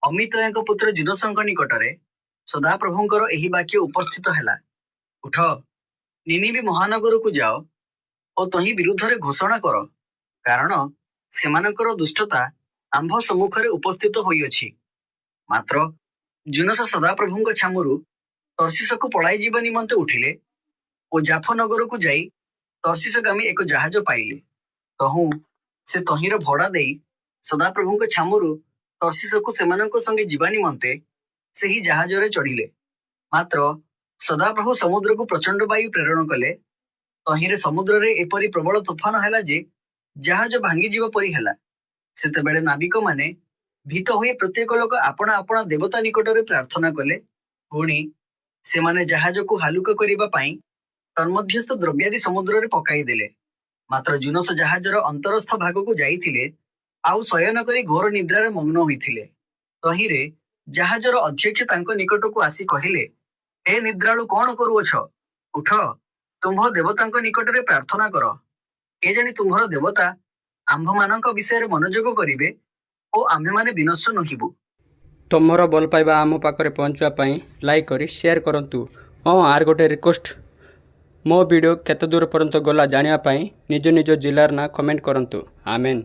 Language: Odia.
ଅମିତଙ୍କ ପୁତ୍ର ଜୁନସଙ୍କ ନିକଟରେ ସଦାପ୍ରଭୁଙ୍କର ଏହି ବାକ୍ୟ ଉପସ୍ଥିତ ହେଲା, ଉଠ, ନିନିବି ମହାନଗରକୁ ଯାଅ ଓ ତହିଁ ବିରୁଦ୍ଧରେ ଘୋଷଣା କର, କାରଣ ସେମାନଙ୍କର ଦୁଷ୍ଟତା ଆମ୍ଭ ସମ୍ମୁଖରେ ଉପସ୍ଥିତ ହୋଇଅଛି। ମାତ୍ର ଜୁନସ ସଦାପ୍ରଭୁଙ୍କ ଛାମୁରୁ ତର୍ଷିସକୁ ପଳାଇ ଯିବା ନିମନ୍ତେ ଉଠିଲେ ଓ ଜାଫ ନଗରକୁ ଯାଇ ତର୍ଷିସଗାମୀ ଏକ ଜାହାଜ ପାଇଲେ। ତହୁଁ ସେ ତହିଁର ଭଡ଼ା ଦେଇ ସଦାପ୍ରଭୁଙ୍କ ଛାମୁରୁ ତର୍ଷିସକୁ ସେମାନଙ୍କ ସଙ୍ଗେ ଯିବା ନିମନ୍ତେ ସେହି ଜାହାଜରେ ଚଢ଼ିଲେ। ମାତ୍ର ସଦାପ୍ରଭୁ ସମୁଦ୍ରକୁ ପ୍ରଚଣ୍ଡ ବାୟୁ ପ୍ରେରଣ କଲେ। ତହିଁରେ ସମୁଦ୍ରରେ ଏପରି ପ୍ରବଳ ତୋଫାନ ହେଲା ଯେ ଜାହାଜ ଭାଙ୍ଗିଯିବା ପରି ହେଲା। ସେତେବେଳେ ନାବିକମାନେ ଭୀତ ହୋଇ ପ୍ରତ୍ୟେକ ଲୋକ ଆପଣା ଆପଣା ଦେବତା ନିକଟରେ ପ୍ରାର୍ଥନା କଲେ। ପୁଣି ସେମାନେ ଜାହାଜକୁ ହାଲୁକା କରିବା ପାଇଁ ତନ୍ମଧ୍ୟସ୍ଥ ଦ୍ରବ୍ୟାଦି ସମୁଦ୍ରରେ ପକାଇଦେଲେ। ମାତ୍ର ଜୁନସ ଜାହାଜର ଅନ୍ତରସ୍ଥ ଭାଗକୁ ଯାଇଥିଲେ ଆଉ ଶୟନ କରି ଘୋର ନିଦ୍ରାରେ ମଗ୍ନ ହୋଇଥିଲେ। ତହିଁରେ ଜାହାଜର ଅଧ୍ୟକ୍ଷ ତାଙ୍କ ନିକଟକୁ ଆସି କହିଲେ, ହେ ନିଦ୍ରାଳୁ, କଣ କରୁଅଛ? ଉଠ, ତୁମ୍ଭ ଦେବତାଙ୍କ ନିକଟରେ ପ୍ରାର୍ଥନା କର। କେଜାଣି ତୁମ୍ଭର ଦେବତା ଆମ୍ଭମାନଙ୍କ ବିଷୟରେ ମନୋଯୋଗ କରିବେ ଓ ଆମ୍ଭେମାନେ ବିନଷ୍ଟ ନୋହିବୁ। ତୁମର ଭଲ ପାଇବା ଆମ ପାଖରେ ପହଞ୍ଚିବା ପାଇଁ ଲାଇକ୍ କରି ସେୟାର କରନ୍ତୁ। ଆର୍ ଗୋଟେ ରିକ୍ୱେଷ୍ଟ, ମୋ ଭିଡ଼ିଓ କେତେ ଦୂର ପର୍ଯ୍ୟନ୍ତ ଗଲା ଜାଣିବା ପାଇଁ ନିଜ ନିଜ ଜିଲ୍ଲାର ନାଁ କମେଣ୍ଟ କରନ୍ତୁ। ଆମେନ୍।